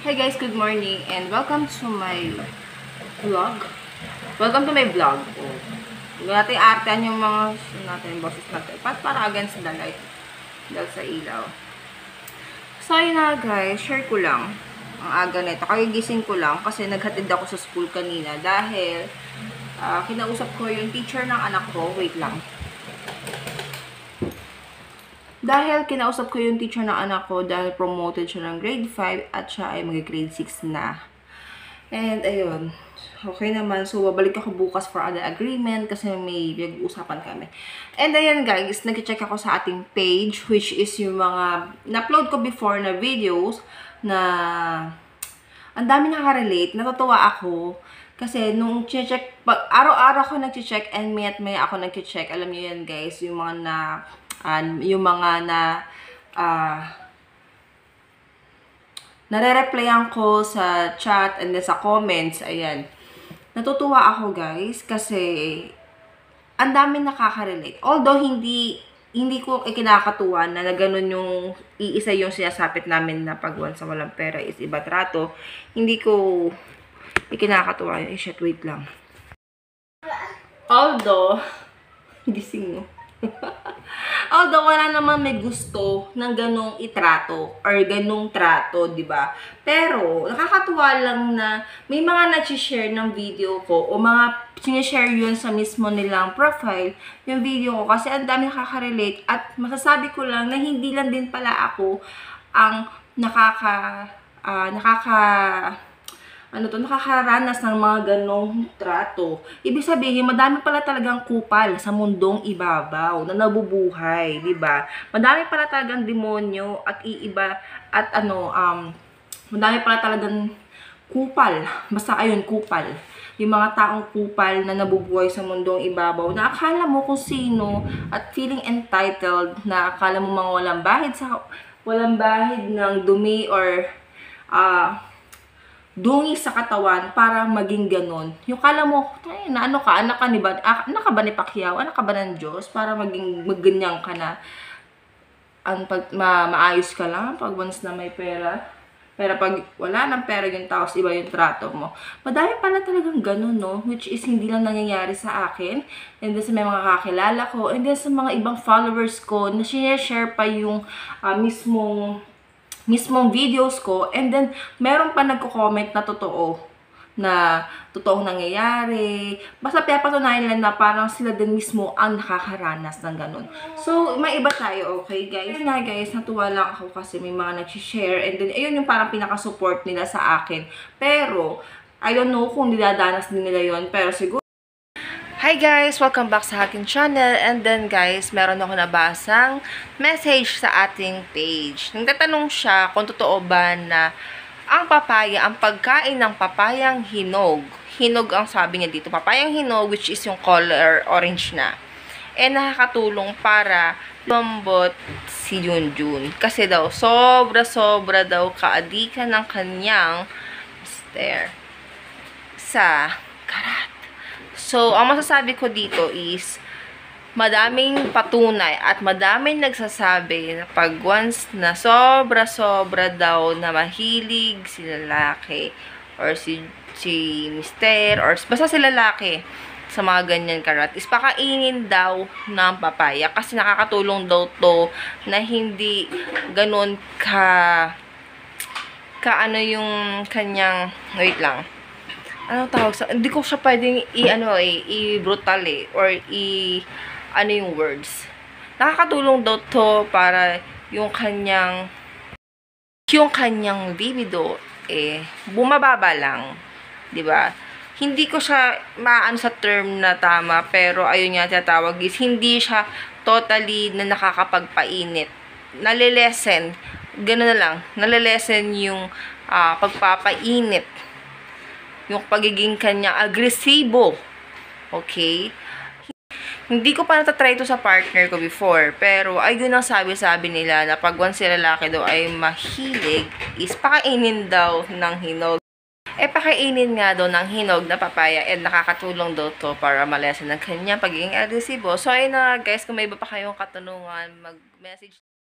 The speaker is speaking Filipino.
Hi guys, good morning and welcome to my vlog. Welcome to my vlog. Hindi natin artean yung mga boses natin. Para against the light. Dahil sa ilaw. So yun na guys, share ko lang ang aga nito. Kagigising ko lang kasi naghatid ako sa school kanina dahil kinausap ko yung teacher ng anak ko. Wait lang. Dahil kinausap ko yung teacher ng anak ko dahil promoted siya ng grade 5 at siya ay mag-grade 6 na. And ayun, okay naman. So, babalik ako bukas for other agreement kasi may nag-uusapan kami. And ayun guys, nag-check ako sa ating page which is yung mga na-upload ko before na videos na ang dami nakaka-relate. Natutuwa ako kasi nung check, araw-araw ako nag-check and may ako nag-check. Alam niyo yan guys, yung mga nare-replyan ko sa chat and then sa comments. Ayan. Natutuwa ako guys kasi ang dami nakaka-relate. Although hindi ko ikinakatuwa na ganun yung iisa yung sinasapit namin na pag once sa walang pera is iba trato. Hindi ko ikinakatuwa yun. Shit, wait lang. Although, gising mo. Although wala naman may gusto ng ganong itrato or ganong trato, di ba? Pero nakakatuwa lang na may mga nag-share ng video ko o mga sinishare yun sa mismo nilang profile yung video ko kasi ang dami nakaka-relate at masasabi ko lang na hindi lang din pala ako ang nakakaranas ng mga ganong trato. Ibig sabihin, madami pala talagang kupal sa mundong ibabaw na nabubuhay, di ba? Madami pala talagang demonyo at madami pala talagang kupal. Basta ayun, kupal. Yung mga taong kupal na nabubuhay sa mundong ibabaw na akala mo kung sino at feeling entitled na akala mo mga walang bahid ng dumi or dungi sa katawan para maging ganon. Yung kala mo, na ano ka, anak ka ba ni Pacquiao, anak ka ba ng Diyos para magganyan ka na maayos ka lang pag once na may pera. Pero pag wala ng pera yung tao, iba yung trato mo. Madami pala talagang ganon, no? Which is hindi lang nangyayari sa akin. And then sa may mga kakilala ko. And then sa mga ibang followers ko na share pa yung mismong videos ko, and then meron pa nagko-comment na totoong nangyayari. Basta pinapatunayan nila na parang sila din mismo ang nakakaranas ng ganun. So, may iba tayo, okay guys? Nga guys, natuwa lang ako kasi may mga nag-share, and then ayun yung parang pinaka-support nila sa akin. Pero, I don't know kung niladanas din nila yun, pero siguro. Hi guys! Welcome back sa aking channel. And then guys, meron ako nabasang message sa ating page. Nagtatanong siya kung totoo ba na ang pagkain ng papayang hinog. Hinog ang sabi niya dito. Papayang hinog, which is yung color orange na. Nakakatulong para lumambot si Junjun. Kasi daw, sobra daw kaadikan ng kanyang sa karat. So, ang masasabi ko dito is, madaming patunay at madaming nagsasabi na pag once na sobra daw na mahilig si lalaki or si mister or basta si lalaki sa mga ganyan karat is pakainin daw ng papaya kasi nakakatulong daw to na hindi ganun ano yung kanyang, wait lang. Anong tawag sa, hindi ko siya pwedeng i-brutal or yung words. Nakakatulong daw to para yung kanyang libido bumababa lang, 'di ba? Hindi ko siya maano sa term na tama, pero ayun nga tinatawag is hindi siya totally na nakakapagpainit. Nalilesen, gano'n na lang. Nalilesen yung pagpapainit. Yung pagiging kanya agresibo. Okay? Hindi ko pa natatry ito sa partner ko before. Pero, ayun ang sabi nila na pag once si lalaki daw ay mahilig, is pakainin daw ng hinog. Pakainin nga daw ng hinog na papaya and nakakatulong daw to para malesen ng kanya pagiging agresibo. So, ayun na guys, kung may iba pa kayong katanungan, mag-message